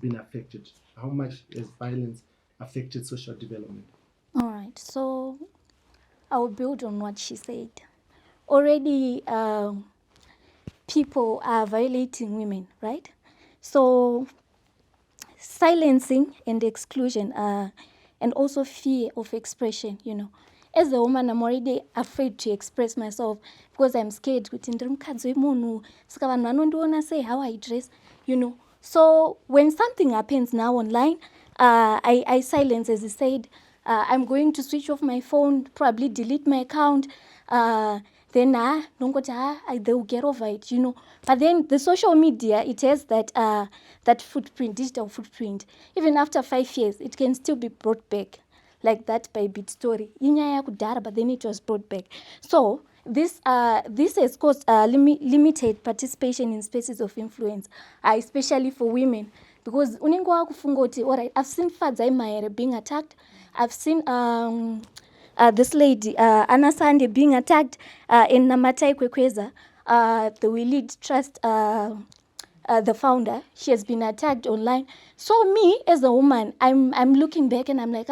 been affected? How much has violence affected social development? All right, so I'll build on what she said. Already, people are violating women, right? So silencing and exclusion, and also fear of expression, you know. As a woman, I'm already afraid to express myself because I'm scared kuti ndiri mukadzi wemunhu, saka vanhu vanondiona say how I dress, you know. So when something happens now online, I silence, as I said. I'm going to switch off my phone, probably delete my account. Then they will get over it, you know. But then the social media, it has that footprint, digital footprint. Even after 5 years, it can still be brought back, like that by Bit Story. Inyaya kudara, but then it was brought back. So this has caused limited participation in spaces of influence, especially for women, because unenge wakufunga kuti, all right, I've seen Fadzai Maere being attacked. I've seen this lady, Anna Sande, being attacked in Namatai Kwekweza, the We Lead Trust, the founder. She has been attacked online. So me, as a woman, I'm looking back and I'm like,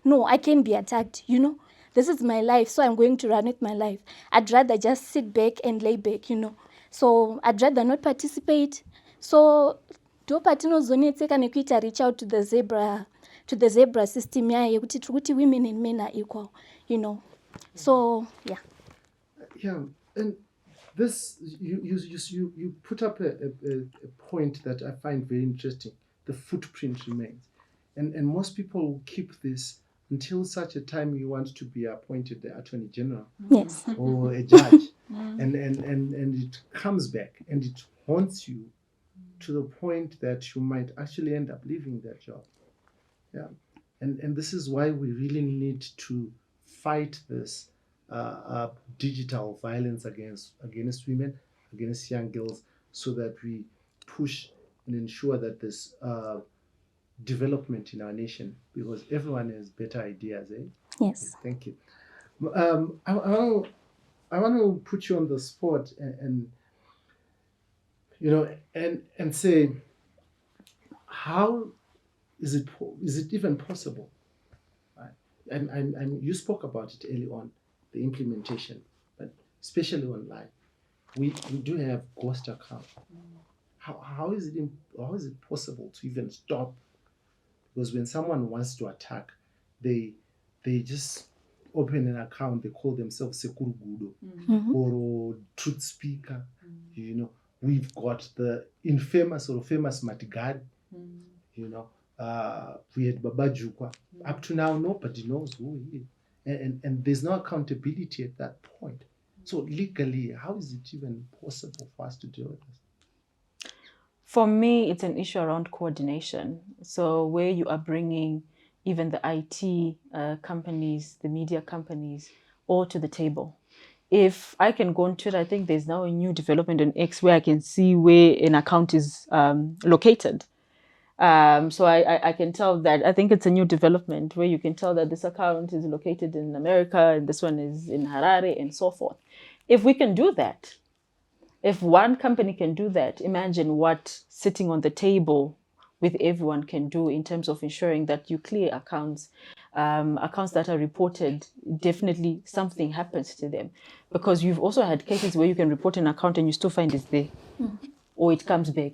no, I can't be attacked, you know. This is my life, so I'm going to run with my life. I'd rather just sit back and lay back, you know. So I'd rather not participate. So ndopatinozonetseka nekuita reach out to the zebra system yaye yekuti tiri women and men are equal, you know. So yeah. Yeah, and this you put up a point that I find very interesting. The footprint remains, and most people will keep this until such a time you want to be appointed the Attorney General, Yes. or a judge, and it comes back and it haunts you to the point that you might actually end up leaving that job. Yeah, and this is why we really need to fight this digital violence against women, against young girls, so that we push and ensure that there's development in our nation, because everyone has better ideas. Yes. Thank you. I want to put you on the spot and you know and say, how is it even possible? And you spoke about it early on, the implementation, but especially online, we do have ghost accounts. How is it possible to even stop? Because when someone wants to attack, they just open an account. They call themselves Sekurugudo or Truth Speaker. You know, we've got the infamous or famous Matigad. You know, we had Babajukwa. Up to now, nobody knows who he is. And there's no accountability at that point. So legally, how is it even possible for us to deal with this? For me, it's an issue around coordination. So where you are bringing even the IT companies, the media companies, all to the table. If I can go on Twitter, I think there's now a new development on X where I can see where an account is located. So I can tell that, I think it's a new development where you can tell that this account is located in America and this one is in Harare and so forth. If we can do that, if one company can do that, imagine what sitting on the table with everyone can do in terms of ensuring that you clear accounts, accounts that are reported, definitely something happens to them. Because you've also had cases where you can report an account and you still find it's there, or it comes back.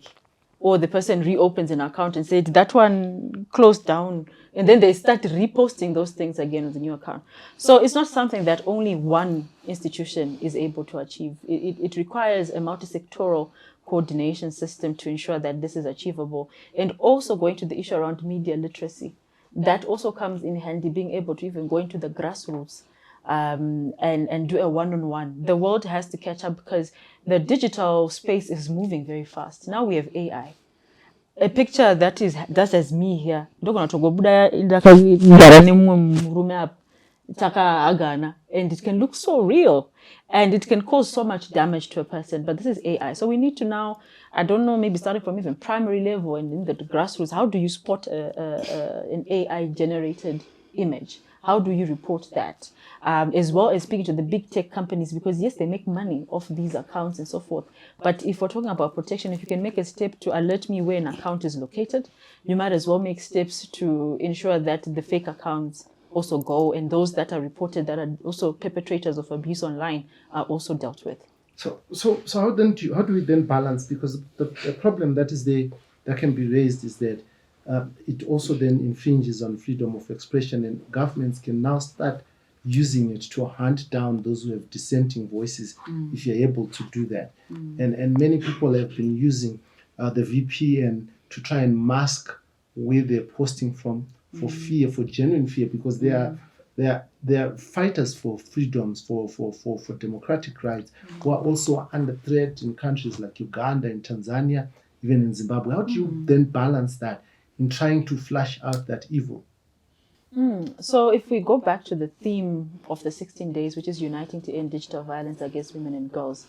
Or the person reopens an account and said, that one closed down. And then they start reposting those things again with the new account. So it's not something that only one institution is able to achieve. It requires a multi-sectoral coordination system to ensure that this is achievable. And also going to the issue around media literacy. That also comes in handy, being able to even go into the grassroots and do a one-on-one. The world has to catch up because the digital space is moving very fast. Now we have AI. A picture that has me here. Taka Agana, and it can look so real and it can cause so much damage to a person. But this is AI. So we need to now, I don't know, maybe starting from even primary level and in the grassroots, how do you spot an AI generated image? How do you report that? As well as speaking to the big tech companies, because yes, they make money off these accounts and so forth. But if we're talking about protection, if you can make a step to alert me where an account is located, you might as well make steps to ensure that the fake accounts also go, and those that are reported that are also perpetrators of abuse online are also dealt with. So how do we then balance? Because the problem that can be raised is that it also then infringes on freedom of expression, and governments can now start using it to hunt down those who have dissenting voices if you're able to do that. And many people have been using the VPN to try and mask where they're posting from for fear, for genuine fear, because they are fighters for freedoms, for democratic rights, who are also under threat in countries like Uganda and Tanzania, even in Zimbabwe. How do you then balance that in trying to flush out that evil? So if we go back to the theme of the 16 days, which is uniting to end digital violence against women and girls,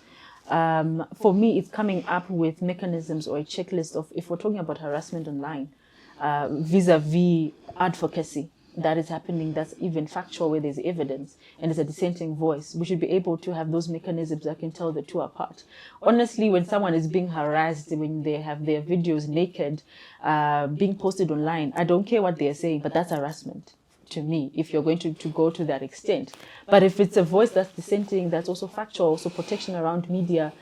for me, it's coming up with mechanisms or a checklist of, if we're talking about harassment online, vis-a-vis advocacy that is happening, that's even factual, where there's evidence and there's a dissenting voice, we should be able to have those mechanisms that can tell the two apart. Honestly, when someone is being harassed, when they have their videos naked being posted online, I don't care what they're saying, but that's harassment to me, if you're going to go to that extent. But if it's a voice that's dissenting, that's also factual, also protection around media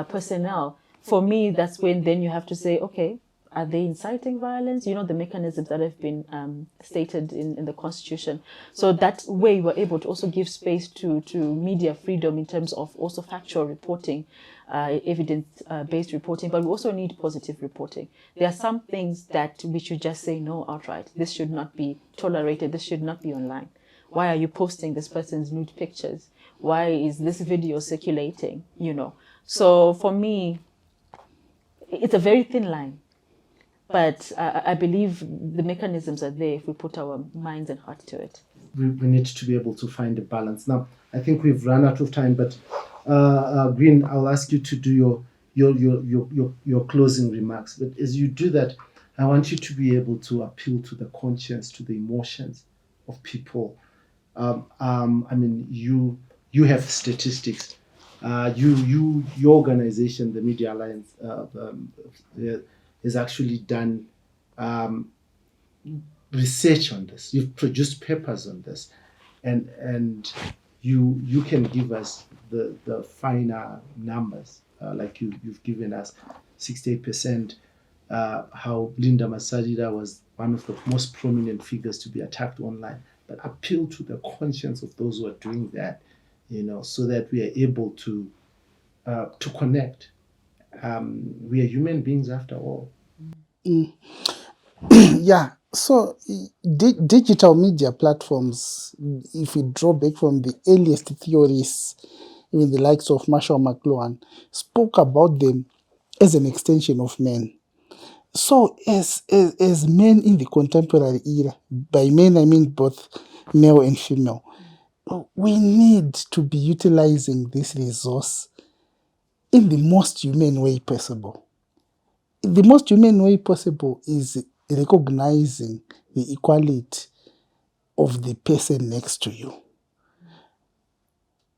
personnel, for me, that's when then you have to say, okay, are they inciting violence? You know, the mechanisms that have been stated in the Constitution. So that way we're able to also give space to media freedom in terms of also factual reporting, evidence-based reporting, but we also need positive reporting. There are some things that we should just say no outright. This should not be tolerated. This should not be online. Why are you posting this person's nude pictures? Why is this video circulating? You know, so for me, it's a very thin line. But I believe the mechanisms are there if we put our minds and hearts to it. We need to be able to find a balance. Now, I think we've run out of time, but Green, I'll ask you to do your closing remarks. But as you do that, I want you to be able to appeal to the conscience, to the emotions of people. I mean, you have statistics. Your organization, the Media Alliance, has actually done research on this. You've produced papers on this, and you can give us the finer numbers, like you've given us 68%. How Linda Masarira was one of the most prominent figures to be attacked online, but appeal to the conscience of those who are doing that, so that we are able to connect. We are human beings after all. Yeah, so digital media platforms, if we draw back from the earliest theories, even the likes of Marshall McLuhan, spoke about them as an extension of men. So as men in the contemporary era, by men I mean both male and female, we need to be utilizing this resource in the most humane way possible. The most humane way possible is recognizing the equality of the person next to you.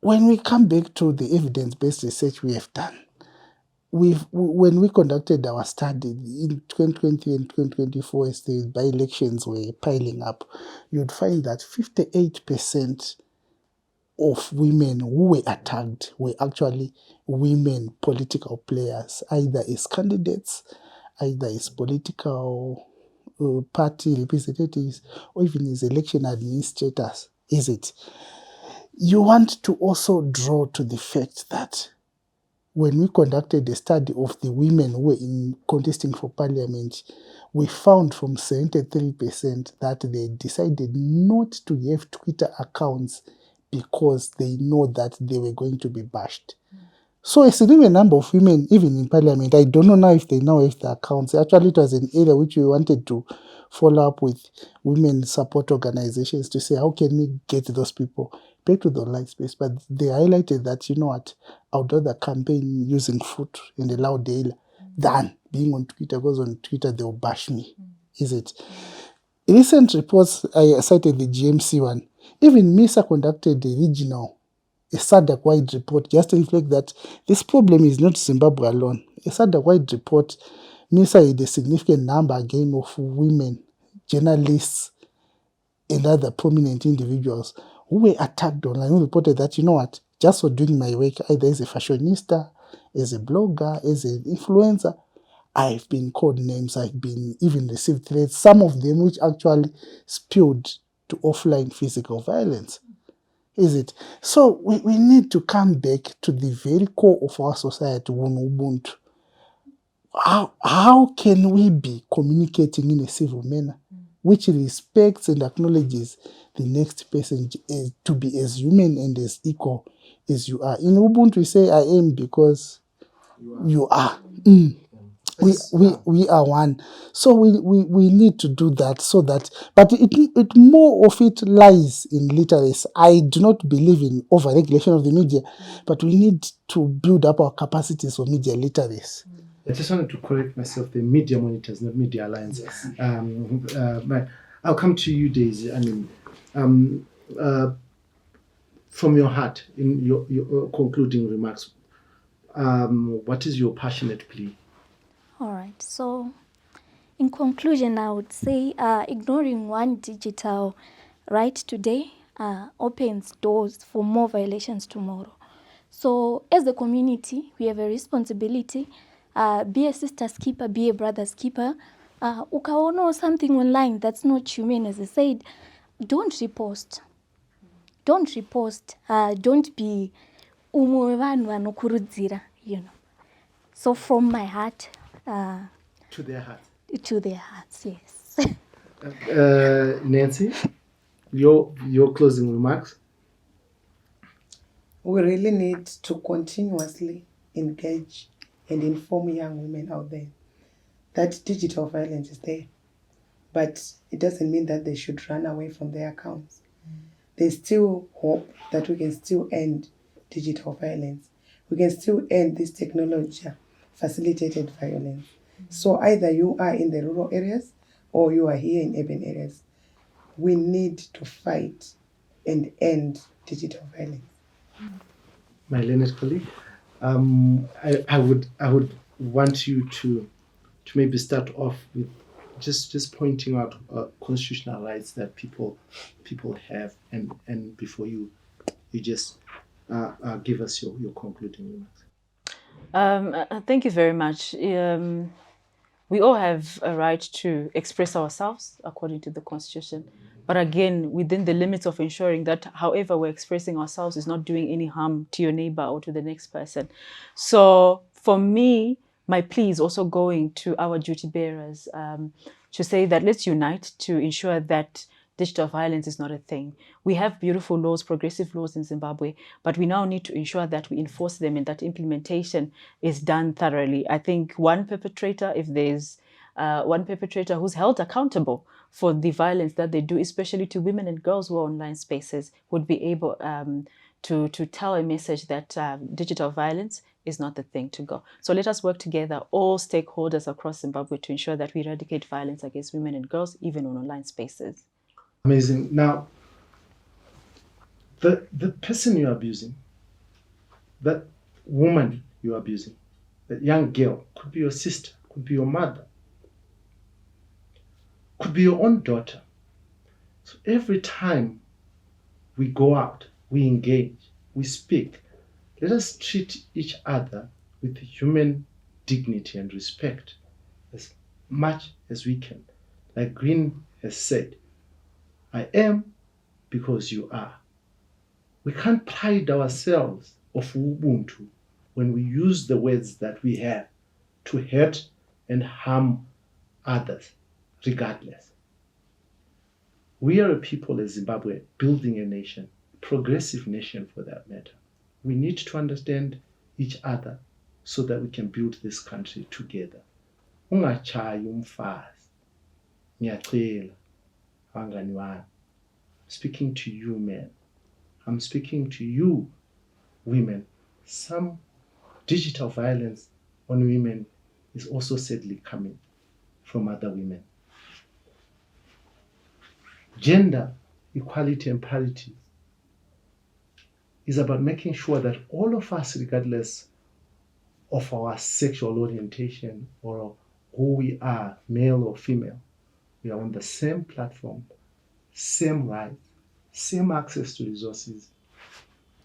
When we come back to the evidence-based research we have done, when we conducted our study in 2020 and 2024, as the by-elections were piling up, you'd find that 58% of women who were attacked were actually women political players, either as candidates, either as political party representatives, or even as election administrators. Is it? You want to also draw to the fact that when we conducted a study of the women who were contesting for parliament, we found from 73% that they decided not to have Twitter accounts because they know that they were going to be bashed. So a significant number of women, even in parliament, I don't know now if they now have the accounts. Actually, it was an area which we wanted to follow up with women support organizations to say, how can we get those people back to the online space? But they highlighted that, you know what, I would rather campaign using foot in the loud daily than being on Twitter, because on Twitter they'll bash me. Is it? Recent reports, I cited the GMC one. Even MISA conducted a regional, a SADC-wide report just to reflect that this problem is not Zimbabwe alone. A SADC-wide report, MISA had a significant number again of women, journalists, and other prominent individuals who were attacked online, who reported that, you know what, just for doing my work, either as a fashionista, as a blogger, as an influencer, I've been called names, I've been even received threats, some of them which actually spilled to offline physical violence. Is it? So we need to come back to the very core of our society, Ubuntu. How can we be communicating in a civil manner which respects and acknowledges the next person to be as human and as equal as you are? In Ubuntu, we say, I am because you are. We are one. So we need to do that so that, but it more of it lies in literacy. I do not believe in over-regulation of the media, but we need to build up our capacities for media literacy. I just wanted to correct myself, the Media Monitors, not Media Alliance. Yes. But I'll come to you, Daisy. I mean, from your heart, in your concluding remarks, what is your passionate plea? All right. So, in conclusion, I would say ignoring one digital right today opens doors for more violations tomorrow. So, as a community, we have a responsibility. Be a sister's keeper, be a brother's keeper. Ukaona something online that's not human, as I said, don't repost. Don't repost. Don't be umwe vanhu vanokurudzira, you know. So from my heart, To their heart. to their hearts, yes. Nancy, your closing remarks? We really need to continuously engage and inform young women out there that digital violence is there, but it doesn't mean that they should run away from their accounts. There's still hope that we can still end digital violence. We can still end this technology facilitated violence. So either you are in the rural areas or you are here in urban areas. We need to fight and end digital violence. My learned colleague, I would want you to maybe start off with just pointing out constitutional rights that people have, and before you just give us your concluding remarks. Thank you very much. We all have a right to express ourselves according to the Constitution. But again, within the limits of ensuring that however we're expressing ourselves is not doing any harm to your neighbor or to the next person. So for me, my plea is also going to our duty bearers to say that let's unite to ensure that digital violence is not a thing. We have beautiful laws, progressive laws in Zimbabwe, but we now need to ensure that we enforce them and that implementation is done thoroughly. I think one perpetrator, if there's one perpetrator who's held accountable for the violence that they do, especially to women and girls who are online spaces, would be able to tell a message that digital violence is not the thing to go. So let us work together, all stakeholders across Zimbabwe, to ensure that we eradicate violence against women and girls, even on online spaces. Amazing. Now, the person you're abusing, that woman you're abusing, that young girl, could be your sister, could be your mother, could be your own daughter. So every time we go out, we engage, we speak, let us treat each other with human dignity and respect as much as we can. Like Green has said, I am because you are. We can't pride ourselves of Ubuntu when we use the words that we have to hurt and harm others, regardless. We are a people as Zimbabwe building a nation, progressive nation for that matter. We need to understand each other so that we can build this country together. Ungachayi umfazi. Ngiyacela bangani bami. Speaking to you men. I'm speaking to you women. Some digital violence on women is also sadly coming from other women. Gender equality and parity is about making sure that all of us, regardless of our sexual orientation or who we are, male or female, we are on the same platform, same rights, same access to resources,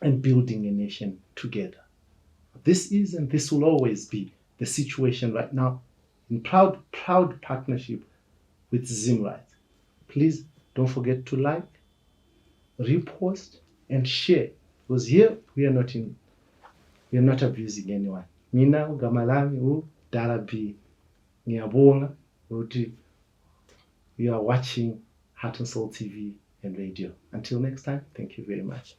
and building a nation together. This is and this will always be the situation right now in proud partnership with Zimright. Please don't forget to like, repost, and share. Because here we are not abusing anyone. Mina ugamalami Darabi ngiyabonga ukuthi you are watching Heart and Soul TV and radio. Until next time, thank you very much.